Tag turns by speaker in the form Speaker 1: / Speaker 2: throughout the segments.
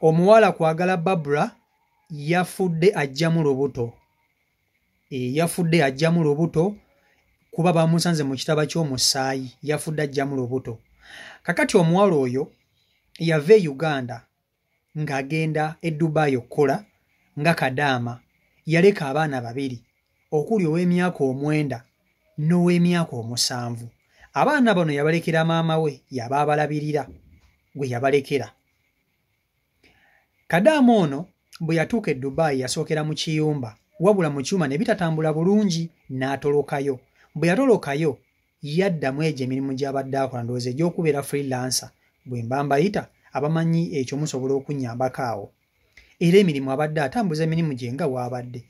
Speaker 1: omuwala kwagala Barbara yafudde ajjamu lubuto. Yafudde ajjamu lubuto kuba bamusanze mu kitaba ky'omusaayi, yafudde ajjamu lubuto. Kakati omuwala oyo yava e Uganda ng'agenda e Dubai okukola nga kadaama, yaleka abaana babiri okuli ow'emyaka 9 n'ow'emyaka 7. Abaana bano yabalekera maama we yaba abalabirira gwe yabalekera. Kadaama ono bwe yatuuka e Dubai yasookera mu kiyumba, wabula mu kyuma ne bitatambula bulungi n'atolokayo. Bwe yatolokayo yaddamu egyo emirimu gy'abadde akola, ndowooza egy'okubeera freelancer bwe mba mbayita, abamanyi ekyo musobola okunnyambako awo. Era emirimu abadde atambuza emirimu gye nga waabadde.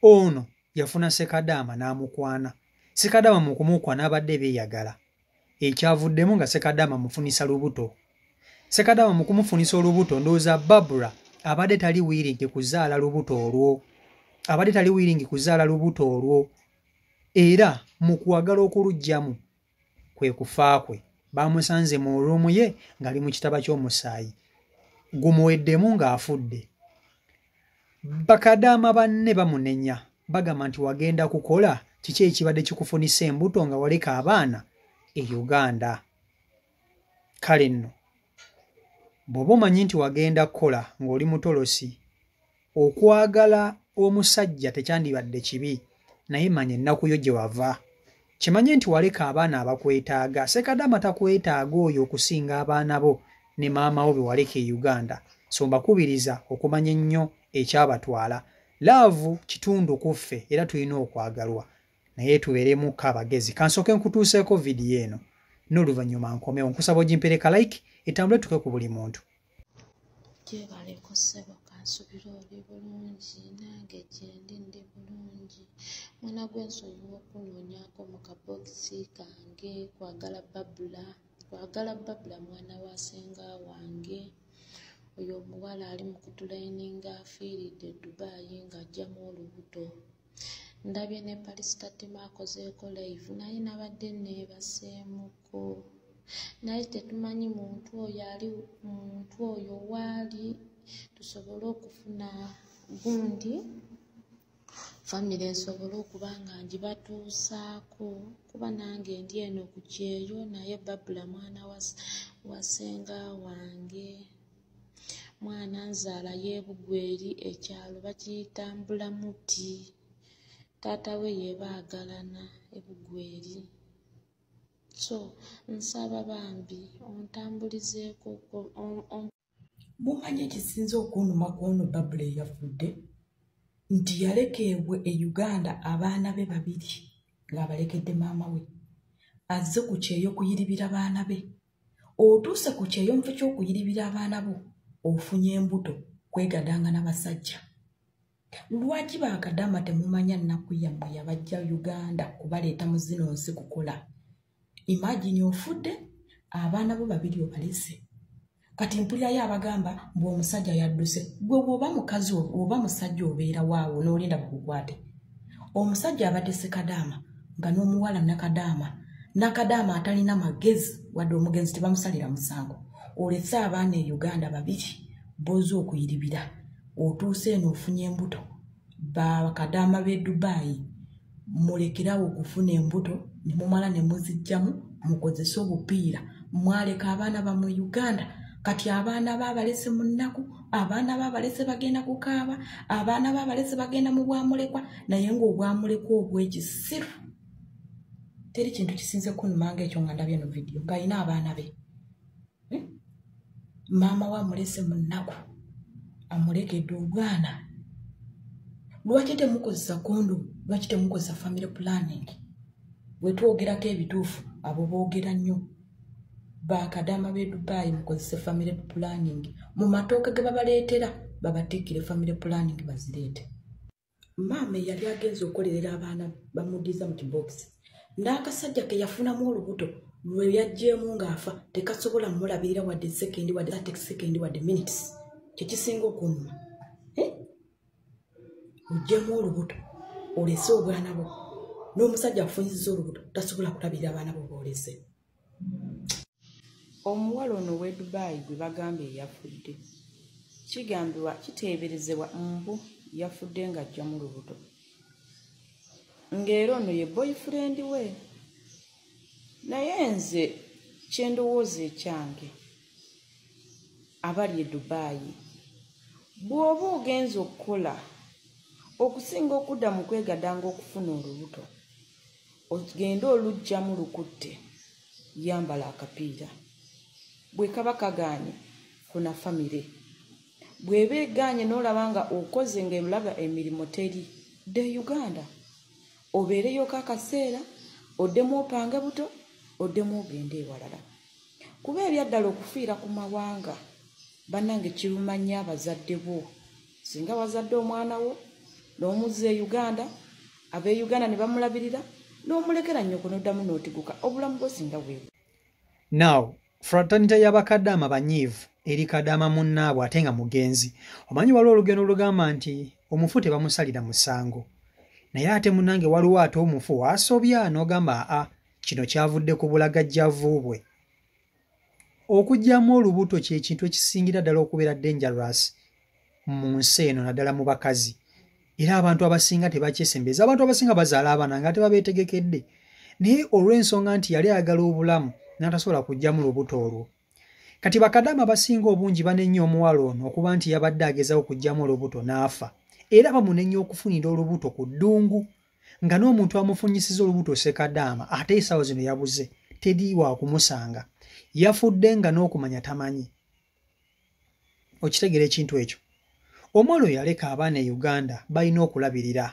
Speaker 1: Ono yafuna Sekadaama n'amukwana. Sekadaama mu kumukwana abadde beeyagala. Ekyavuddemu nga Sekadaama mufunisa lubuto. Sekadaama mu kumufunisa olubuto ndowooza Barbara abadde tali wiiringi kuzaala lubuto olwo. Abadde tali wiiringi kuzaala lubuto olwo. Era mu kwagala okuluggyamu kwe kufa kwe, bamusanze mu ruumu ye ng'ali mu kitaba ky'omusaayi, gumuweddemu ng'afudde. Bakadaama banne bamunenya bagamba nti wagenda kukola kiki ekibadde kikufunisa embuto nga waleka abaana e Uganda. Kale nno bw'oba omanyi nti wagenda kukola ng'oli mutolosi, okwagala omusajja tekyandibadde kibi, naye manya ennaku yo gye wava. Kimanye nti waleka abaana abakwetaaga. Sekadaama takwetaaga oyo okusinga abaana bo ne maama wo be waleka e Uganda. So mbakubiriza okumanya ennyo ekyabatwala. Laavu kitundu ku ffe era tulina okwagalwa, naye tubeeremukko abagezi. Kansooke nkutuuseeko vidiyo eno n'oluvannyuma nkomewo. Nkusaba ogimpereka like etambule tuke ku buli muntu.
Speaker 2: Gyebaleko ssebo kansubira oli bulungi nange gyendi ndi bulungi. Mwana gw'ensobi w'okunoonyako mu kabokisi kange. Kwagala Barbara mwana wa ssenga wange. Oyo omuwala ali mu kutulaininga afiiridde Dubai ng'ajjamu olubuto. Ndabye ne Palisitatima akozeeko live naye nabadde neebaseemuko. Naye tetumanyi muntu oyo waali tusobole okufuna gundi famire nsobole okuba nga ngibatuusaako, kuba nange ndi eno ku kyeyo, naye Barbara mwana wa ssenga wange. Mwana nzaala y'Ebugweri, ekyalo bakiyita Mbulamuti. Taata we yeebaagalana Ebugweri. So nsaba bambi ontambulizeeko.
Speaker 3: Mumanyi ekisinza okunuma kw'ono Barbara eyafudde nti yalekeebwe e Uganda abaana be babiri ng'abalekedde maama we, azze ku kyeyo kuyiribira baana be. Otuuse ku kyeyo mu ky'okuyiribira abaana bo ofunye embuto kwegadanga n'abasajja. Lwaki bakadaama temumanya nnaku yammwe yabajja Uganda kubaleeta mu zino nsi kukola? Imagine ofudde abaana bo babiri obalese. Kati mpulirayo abagamba mbu omusajja yadduse. Gwe bw'oba mukazi oba musajja obeera waawo n'olinda bakukwate. Omusajja abadde Sekadaama nga n'omuwala Nakadaama atalina magezi wadde omugenzi tebamusalira musango. Olese abaana e Uganda babiri boza okuyiribira. Otuuse eno ofunye embuto. Bakadaama b'e Dubai mulekerawo okufuna embuto ne mumala ne muzijjamu mukozese obupiira. Mwaleka abaana ba mu Uganda. Kati abaana baabalese mu nnaku, abaana baabalese bagenda kukaaba, abaana baabalese bagenda mu bwamulekwa, naye ng'obwamulekwa obw'ekisiru. Teri kintu kisinze kunumanga ekyo nga ndabye no vidiyo ng'alina abaana be. Maama we amulese mu nnaku, amulekedde obwana. Lwaki temukozesa kondomu? Lwaki temukozesa family planning? Bwe twogerako ebituufu abo boogera nnyo. Bakadaama b'e Dubai mukozese family planning. Mu matooke ge babaleetera babatikkire family planning bazireete. Maama yali agenze okukolerera abaana bamuddiza mu kibokisi. N'akasajja ke yafunamu olubuto lwe yajjeemu ng'afa tekasobola mmulabirira wadde sekendi wadde 30 sekendi wadde minutes. Kyekisinga okunuma. Ojjeemu olubuto olese obwana bo. N'omusajja afunyizza olubuto tasobola kulabirira abaana bo boolese. Omuwala ono w'e Dubai gwe bagamba eyafudde kigambibwa kiteeberezebwa mbu yafudde ng'ajja mu lubuto ng'era ono ye boyfriend we naye nze kye ndowooza ekyange abali e Dubai bw'oba ogenza okukola okusinga okudda mu kwegadanga okufuna olubuto ogende oluggyamu lukutte yambala akapiira bwe kaba kagaanye kuna famire bw'eba egaanye n'olaba nga okoze ng'olaba emirimu teri de Uganda obeereyo akaseera oddemu opange buto oddemu ogende ewalala kuba ebyaddala okufiira ku mawanga bannange kiruma nnyo abazadde bo singa wazadde omwana wo n'omuzza e Uganda ab'e Uganda ne bamulabirira n'omulekera nnyoko n'oddamu n'otiguka obulamu bwo singa bwebu.
Speaker 1: Now fraternity y'abakadaama banyiivu eri kadaama munnaabwe ate nga mugenzi omanyi waliwo olugendo olugamba nti omufu tebamusalira musango naye ate munnange waliwo ate omufu waasobya n'ogamba aa kino kyavudde ku bulagajjavu bwe. Okuggyamu olubuto kye kintu ekisingira ddala okubeera dangerous mu nsi eno naddala mu bakazi era abantu abasinga tebakyesembeza abantu abasinga bazaala abaana nga tebabeetegekedde naye olw'ensonga nti yali ayagala obulamu n'atasobola kuggyamu lubuto olwo. Kati bakadaama abasinga obungi banenya omuwala ono okuba nti yabadde agezawo kuggyamu olubuto n'afa era bamunenya okufunira olubuto ku ddungu nga n'omuntu amufunyisiza olubuto sekadaama ate essaawa zino yabuze teri wa kumusanga yafudde nga n'okumanya tamanyi. Okitegeera ekintu ekyo omwana oyo yaleka abaana e Uganda balina okulabirira.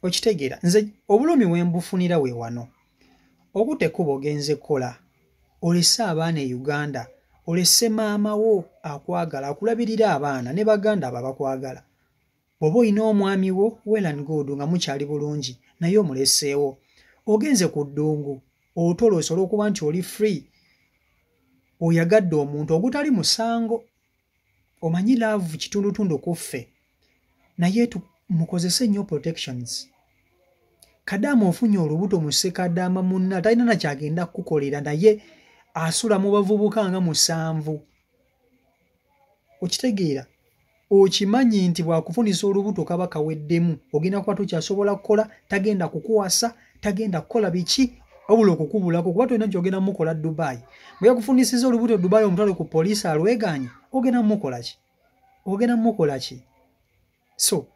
Speaker 1: Okitegeera nze obulumi we mbufunira we wano okute kuba ogenze kola olese abaana e Uganda olese maama wo akwagala akulabirira abaana ne baganda abo abakwagala bw'oba olina omwami wo well and good nga mukyali bulungi naye omuleseewo ogenze ku ddungu otolose olw'okuba nti oli free oyagadde omuntu ogutali musango omanyi laavu kitundutundu kuffe naye mukozese nnyo protections. Kadaama ofunye olubuto mu sekadaama munna talina nakyagenda kukukolera naye asula mu bavubuka nga 7. Okitegeera okimanyi nti bwakufunisa olubuto kaba kaweddemu ogenda kuba tokyasobola kukola tagenda kukuwasa tagenda kukola biki wabula okukubulako kuba tolina kyogenda mukola Dubai. Bwe yakufunisiza olubuto Dubai omutwale ku poliisi alweganye ogenda mukola ki? So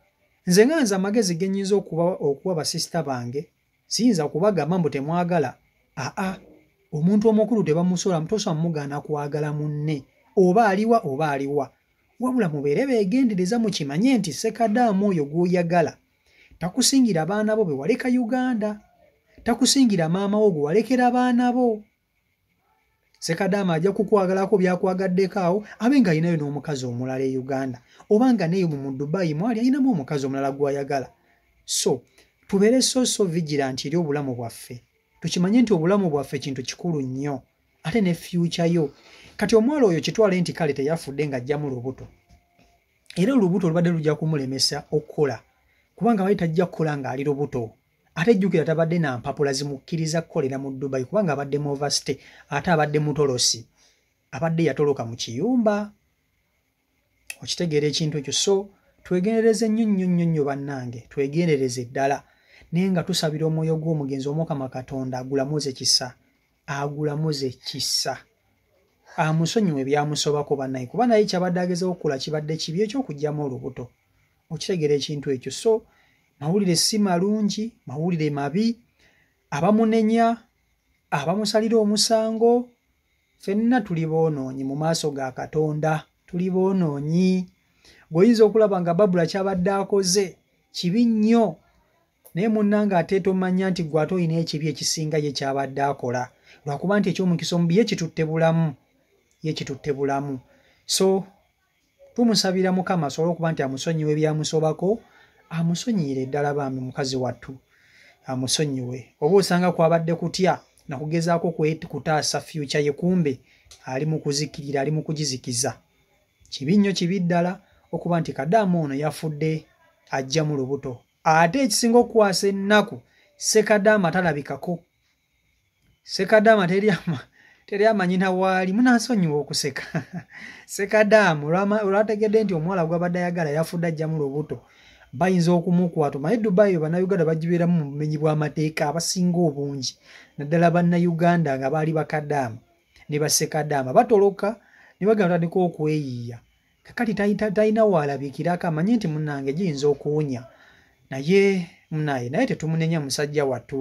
Speaker 1: nze nganza amagezi genyinza okuwa basisita bange siyinza kubagamba mbu temwagala omuntu omukulu tebamusola mutosa mugaana kwagala munne oba aliwa wabula mubeere beegendereza mukimanye nti sekadaamu oyo gw'oyagala takusingira abaana bo be waleka Uganda takusingira maama wo gwe walekera abaana bo. Sekadaama ajja kukwagalako byakwagaddeeko awo abe nga alinayo n'omukazi omulala e Uganda obanga neyo mu Dubai mwali alinamu omukazi omulala gw'ayagala. So tubeere so vigilant eri obulamu bwaffe tukimanye nti obulamu bwaffe kintu kikulu nnyo ate ne future yo. Kati omwala oyo kitwale nti kale teyafudde ng'ajja mu lubuto era olubuto olubadde lujja kumulemesa okukola kubanga bali tajja kukola ng'ali lubuto ate jjukira tabadde na mpapula zimukkiriza kukolera mu Dubai kubanga abadde mu overstay ate abadde mutolosi abadde yatoloka mu kiyumba. Okitegeera ekintu ekyo. So twegendereze nnyo bannange twegendereze ddala naye nga tusabira omwoyo gw'omugenzi Omukama Katonda agulamuze kisa amusonyiwe byamusobako bannaye kuba naye kyabadde agezeho okukola kibadde kibi ekyokuggyamu olubuto. Okitegeera ekintu ekyo. So mawulire si malungi mawulire mabi abamunenya abamusalira omusango ffenna tuli boonoonyi mu maaso ga Katonda tuli boonoonyi. Bw'oyinza okulaba nga Babula kyabadde akoze kibi nnyo naye munnange ate tomanya nti gwe ate olina ekibi ekisinga ye kyabadde akola lwakuba nti ekyomukisa omubi ye kitutte bulamu. So tumusabira Mukama asobole okuba nti amusonyiwe byamusobako amusonyiire ddala bambi mukazi wattu amusonyiwe. Oba osanga kwabadde kutya nakugezaako kutaasa future ye kumbe ali mu kuzikirira ali mu kugizikiza. Kibi nnyo kibi ddala okuba nti Kadaama ono yafudde ajja mu lubuto ate ekisinga okukwasa ennaku Sekadaama talabikako. Sekadaama teri amanyina waali munansonyiwa okuseka sekadaamu olwategedde nti omuwala gw'abadde ayagala yafudde ajja mu lubuto bayinza okumukwata naye Dubai bannayuganda bagibeeramu mu bumenyi bw'amateeka abasinga obungi naddala bannayuganda nga baali bakadaamu ne basekadaamu batoloka ne bagamba batandika okweyiiya kakati talina waalabikirako amanyi nti munnange giyinza okuwunya naye tetumunenya musajja wattu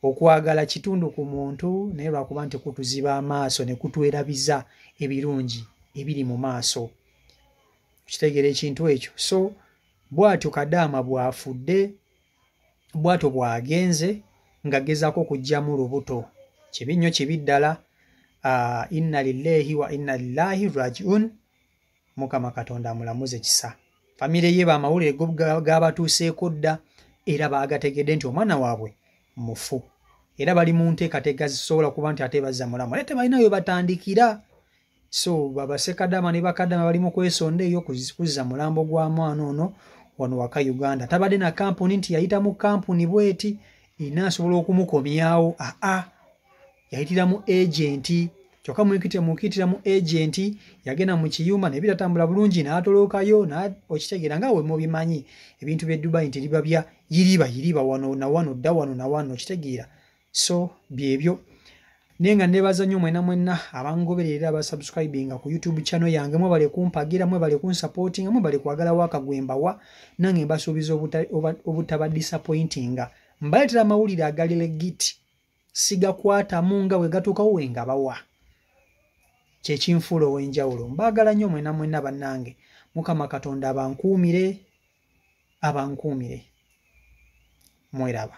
Speaker 1: okwagala kitundu ku muntu naye lwakuba nti kutuziba amaaso ne kutwerabiza ebirungi ebiri mu maaso kitegeera ekintu ekyo so bw'atyo Kadaama bw'afudde bw'atyo bw'agenze ng'agezaako okuggyamu lubuto kibi nnyo kibi ddala inna lillahi wa inna lillahi rajiun Mukama Katonda amulamuze kisa famire ye bamawulire gabatuuseeko dda era baagategedde nti omwana waabwe mufu era bali mu nteekateeka zisobola kuba nti ate bazza mulamu ate balina we batandikira so babasekadama ne bakadama bali mu kwesonda eyo kuzza mulambo gwa mwana ono wano waka Uganda tabadde na kampuni nti yayita mu kampuni bweti inaasobola okumukomyawo yayitira mu agenti kyokka mukitira mu agenti yagenda mu kiyumba ne bitatambula bulungi n'atolokayo okitegeera nga we mubimanyi ebintu bye Dubai nti liba bya yiriba wano na wano dda wano na wano okitegeera so byebyo nenga nebaza nnyo mwenna abangoberera abasubscribinga ku YouTube channel yange mwebale kumpagira mwebale kunsupportinga mwebale kwagala wakagwembawa nange mbasuubiza obutaba disappointinga mbaletera amawulire agali legit sigakwatamu nga bwe gatuukawo wenga bawa kyekinfuula ow'enjawulo mbaagala nnyo mwenna bannange Mukama Katonda abankuumire mweraba